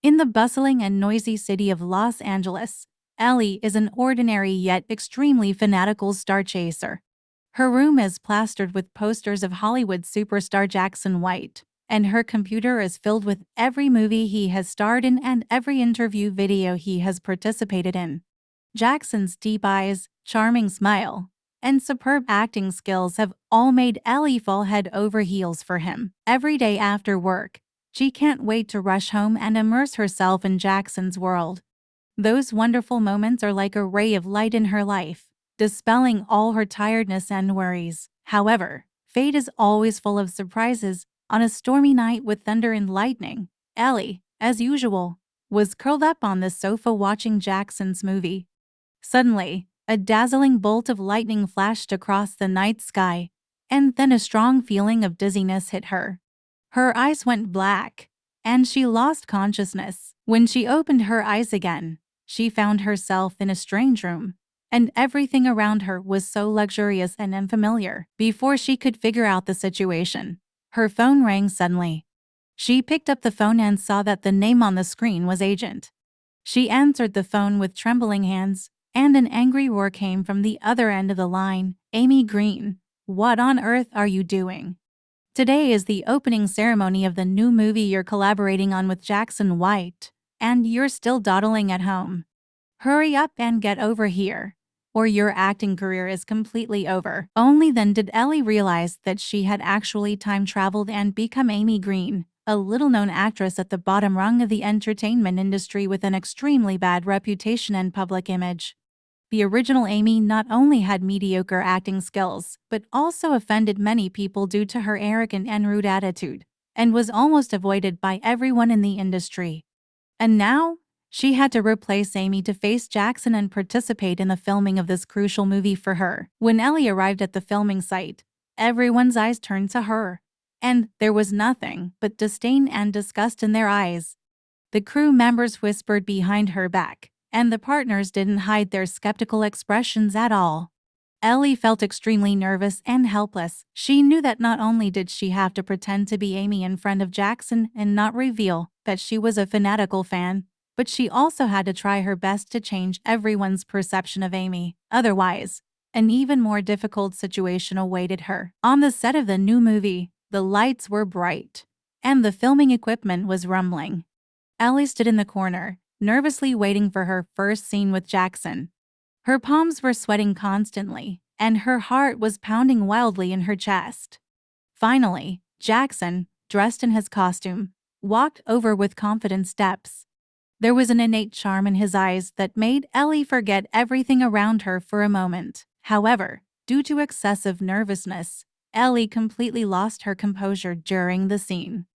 In the bustling and noisy city of Los Angeles, Ellie is an ordinary yet extremely fanatical star chaser. Her room is plastered with posters of Hollywood superstar Jackson White, and her computer is filled with every movie he has starred in and every interview video he has participated in. Jackson's deep eyes, charming smile, and superb acting skills have all made Ellie fall head over heels for him. Every day after work, she can't wait to rush home and immerse herself in Jackson's world. Those wonderful moments are like a ray of light in her life, dispelling all her tiredness and worries. However, fate is always full of surprises. On a stormy night with thunder and lightning, Ellie, as usual, was curled up on the sofa watching Jackson's movie. Suddenly, a dazzling bolt of lightning flashed across the night sky, and then a strong feeling of dizziness hit her. Her eyes went black, and she lost consciousness. When she opened her eyes again, she found herself in a strange room, and everything around her was so luxurious and unfamiliar. Before she could figure out the situation, her phone rang suddenly. She picked up the phone and saw that the name on the screen was Agent. She answered the phone with trembling hands, and an angry roar came from the other end of the line. "Amy Green, what on earth are you doing? Today is the opening ceremony of the new movie you're collaborating on with Jackson White, and you're still dawdling at home. Hurry up and get over here, or your acting career is completely over." Only then did Ellie realize that she had actually time-traveled and become Amy Green, a little-known actress at the bottom rung of the entertainment industry with an extremely bad reputation and public image. The original Amy not only had mediocre acting skills, but also offended many people due to her arrogant and rude attitude, and was almost avoided by everyone in the industry. And now, she had to replace Amy to face Jackson and participate in the filming of this crucial movie for her. When Ellie arrived at the filming site, everyone's eyes turned to her, and there was nothing but disdain and disgust in their eyes. The crew members whispered behind her back, and the partners didn't hide their skeptical expressions at all. Ellie felt extremely nervous and helpless. She knew that not only did she have to pretend to be Amy in front of Jackson and not reveal that she was a fanatical fan, but she also had to try her best to change everyone's perception of Amy. Otherwise, an even more difficult situation awaited her. On the set of the new movie, the lights were bright, and the filming equipment was rumbling. Ellie stood in the corner, nervously waiting for her first scene with Jackson. Her palms were sweating constantly, and her heart was pounding wildly in her chest. Finally, Jackson, dressed in his costume, walked over with confident steps. There was an innate charm in his eyes that made Ellie forget everything around her for a moment. However, due to excessive nervousness, Ellie completely lost her composure during the scene.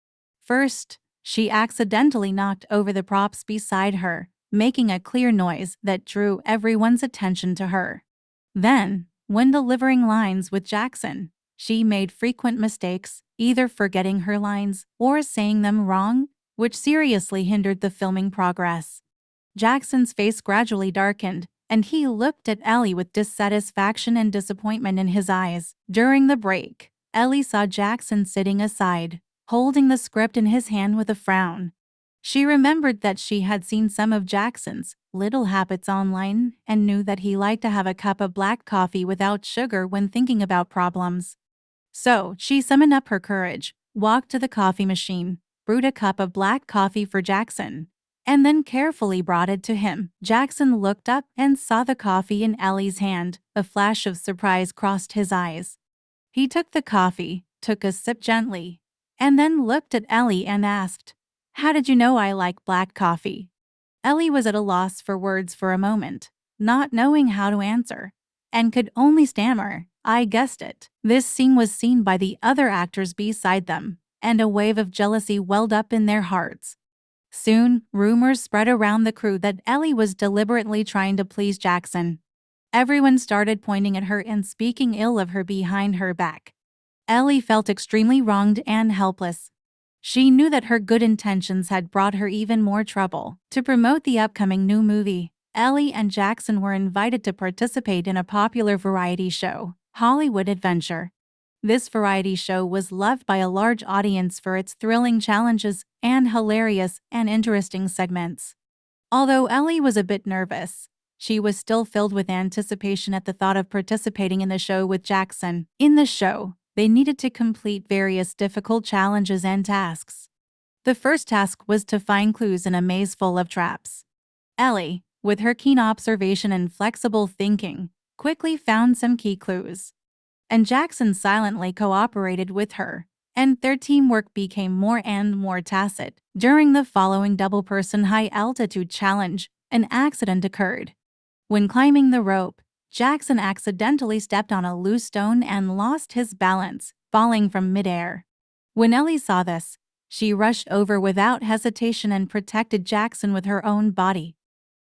First, she accidentally knocked over the props beside her, making a clear noise that drew everyone's attention to her. Then, when delivering lines with Jackson, she made frequent mistakes, either forgetting her lines or saying them wrong, which seriously hindered the filming progress. Jackson's face gradually darkened, and he looked at Ellie with dissatisfaction and disappointment in his eyes. During the break, Ellie saw Jackson sitting aside, holding the script in his hand with a frown. She remembered that she had seen some of Jackson's little habits online and knew that he liked to have a cup of black coffee without sugar when thinking about problems. So, she summoned up her courage, walked to the coffee machine, brewed a cup of black coffee for Jackson, and then carefully brought it to him. Jackson looked up and saw the coffee in Ellie's hand. A flash of surprise crossed his eyes. He took the coffee, took a sip gently, and then looked at Ellie and asked, "How did you know I like black coffee?" Ellie was at a loss for words for a moment, not knowing how to answer, and could only stammer, "I guessed it." This scene was seen by the other actors beside them, and a wave of jealousy welled up in their hearts. Soon, rumors spread around the crew that Ellie was deliberately trying to please Jackson. Everyone started pointing at her and speaking ill of her behind her back. Ellie felt extremely wronged and helpless. She knew that her good intentions had brought her even more trouble. To promote the upcoming new movie, Ellie and Jackson were invited to participate in a popular variety show, Hollywood Adventure. This variety show was loved by a large audience for its thrilling challenges and hilarious and interesting segments. Although Ellie was a bit nervous, she was still filled with anticipation at the thought of participating in the show with Jackson. In the show, they needed to complete various difficult challenges and tasks. The first task was to find clues in a maze full of traps. Ellie, with her keen observation and flexible thinking, quickly found some key clues. And Jackson silently cooperated with her, and their teamwork became more and more tacit. During the following double-person high-altitude challenge, an accident occurred. When climbing the rope, Jackson accidentally stepped on a loose stone and lost his balance, falling from midair. When Ellie saw this, she rushed over without hesitation and protected Jackson with her own body.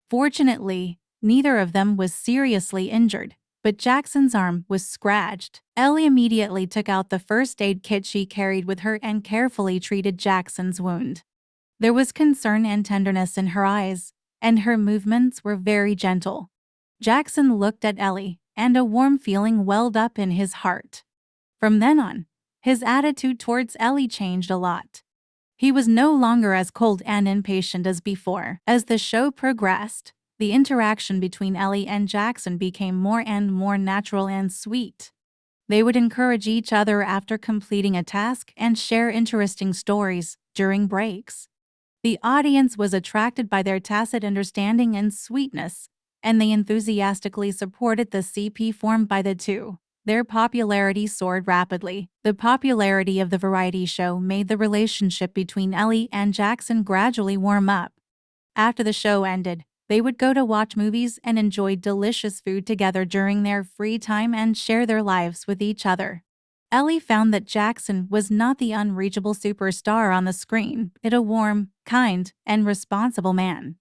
Fortunately, neither of them was seriously injured, but Jackson's arm was scratched. Ellie immediately took out the first aid kit she carried with her and carefully treated Jackson's wound. There was concern and tenderness in her eyes, and her movements were very gentle. Jackson looked at Ellie, and a warm feeling welled up in his heart. From then on, his attitude towards Ellie changed a lot. He was no longer as cold and impatient as before. As the show progressed, the interaction between Ellie and Jackson became more and more natural and sweet. They would encourage each other after completing a task and share interesting stories during breaks. The audience was attracted by their tacit understanding and sweetness, and they enthusiastically supported the CP formed by the two. Their popularity soared rapidly. The popularity of the variety show made the relationship between Ellie and Jackson gradually warm up. After the show ended, they would go to watch movies and enjoy delicious food together during their free time and share their lives with each other. Ellie found that Jackson was not the unreachable superstar on the screen, but a warm, kind, and responsible man.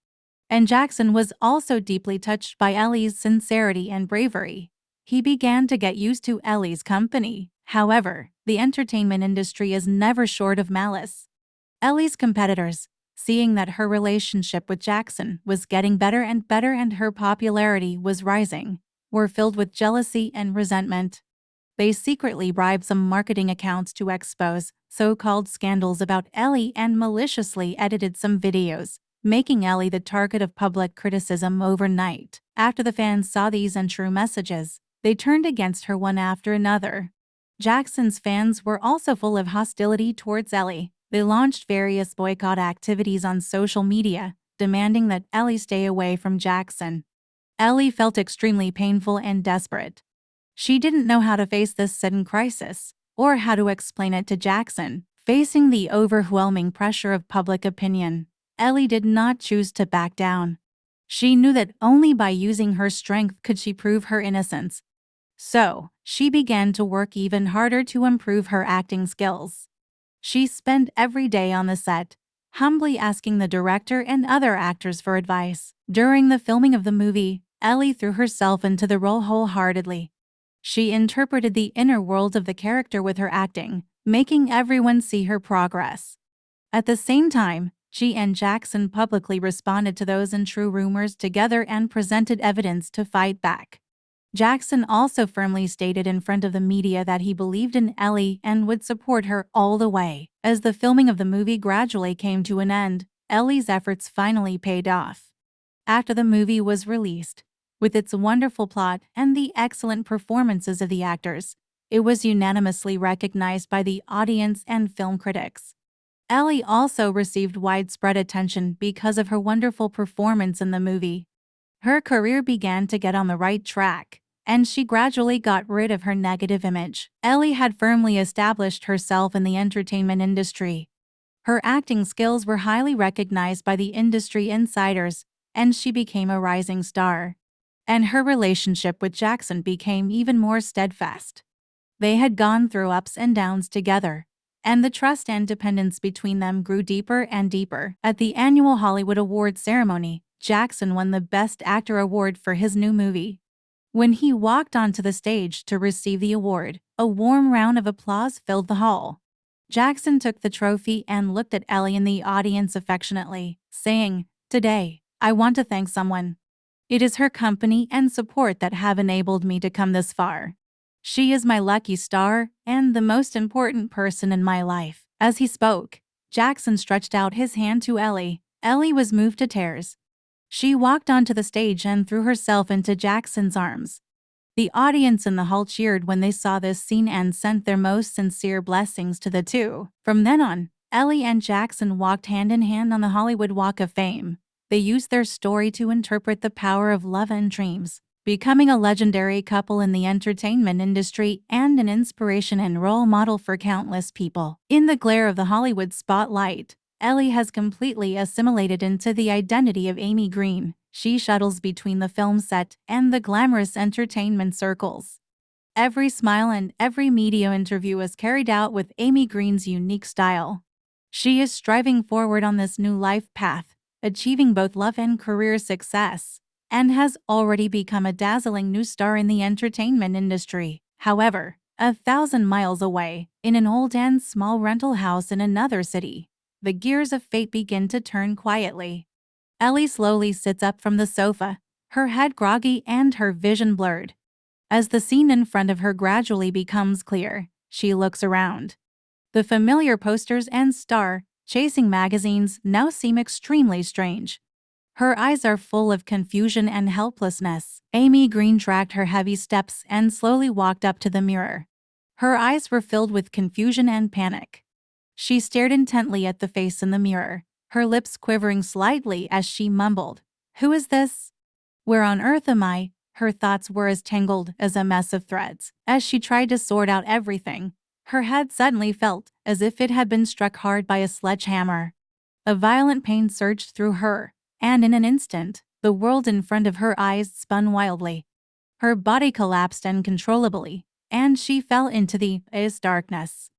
And Jackson was also deeply touched by Ellie's sincerity and bravery. He began to get used to Ellie's company. However, the entertainment industry is never short of malice. Ellie's competitors, seeing that her relationship with Jackson was getting better and her popularity was rising, were filled with jealousy and resentment. They secretly bribed some marketing accounts to expose so-called scandals about Ellie and maliciously edited some videos, making Ellie the target of public criticism overnight. After the fans saw these untrue messages, they turned against her one after another. Jackson's fans were also full of hostility towards Ellie. They launched various boycott activities on social media, demanding that Ellie stay away from Jackson. Ellie felt extremely painful and desperate. She didn't know how to face this sudden crisis, or how to explain it to Jackson. Facing the overwhelming pressure of public opinion, Ellie did not choose to back down. She knew that only by using her strength could she prove her innocence. So, she began to work even harder to improve her acting skills. She spent every day on the set, humbly asking the director and other actors for advice. During the filming of the movie, Ellie threw herself into the role wholeheartedly. She interpreted the inner world of the character with her acting, making everyone see her progress. At the same time, she and Jackson publicly responded to those untrue rumors together and presented evidence to fight back. Jackson also firmly stated in front of the media that he believed in Ellie and would support her all the way. As the filming of the movie gradually came to an end, Ellie's efforts finally paid off. After the movie was released, with its wonderful plot and the excellent performances of the actors, it was unanimously recognized by the audience and film critics. Ellie also received widespread attention because of her wonderful performance in the movie. Her career began to get on the right track, and she gradually got rid of her negative image. Ellie had firmly established herself in the entertainment industry. Her acting skills were highly recognized by the industry insiders, and she became a rising star. And her relationship with Jackson became even more steadfast. They had gone through ups and downs together, and the trust and dependence between them grew deeper and deeper. At the annual Hollywood Awards ceremony, Jackson won the Best Actor award for his new movie. When he walked onto the stage to receive the award, a warm round of applause filled the hall. Jackson took the trophy and looked at Ellie in the audience affectionately, saying, "Today, I want to thank someone. It is her company and support that have enabled me to come this far." She is my lucky star and the most important person in my life." As he spoke, Jackson stretched out his hand to Ellie. Ellie was moved to tears. She walked onto the stage and threw herself into Jackson's arms. The audience in the hall cheered when they saw this scene and sent their most sincere blessings to the two. From then on, Ellie and Jackson walked hand in hand on the Hollywood Walk of Fame. They used their story to interpret the power of love and dreams, becoming a legendary couple in the entertainment industry and an inspiration and role model for countless people. In the glare of the Hollywood spotlight, Ellie has completely assimilated into the identity of Amy Green. She shuttles between the film set and the glamorous entertainment circles. Every smile and every media interview is carried out with Amy Green's unique style. She is striving forward on this new life path, achieving both love and career success, and has already become a dazzling new star in the entertainment industry. However, 1,000 miles away, in an old and small rental house in another city, the gears of fate begin to turn quietly. Ellie slowly sits up from the sofa, her head groggy and her vision blurred. As the scene in front of her gradually becomes clear, she looks around. The familiar posters and star-chasing magazines now seem extremely strange. Her eyes are full of confusion and helplessness. Amy Green tracked her heavy steps and slowly walked up to the mirror. Her eyes were filled with confusion and panic. She stared intently at the face in the mirror, her lips quivering slightly as she mumbled, "Who is this? Where on earth am I?" Her thoughts were as tangled as a mess of threads. As she tried to sort out everything, her head suddenly felt as if it had been struck hard by a sledgehammer. A violent pain surged through her, and in an instant, the world in front of her eyes spun wildly. Her body collapsed uncontrollably, and she fell into the darkness.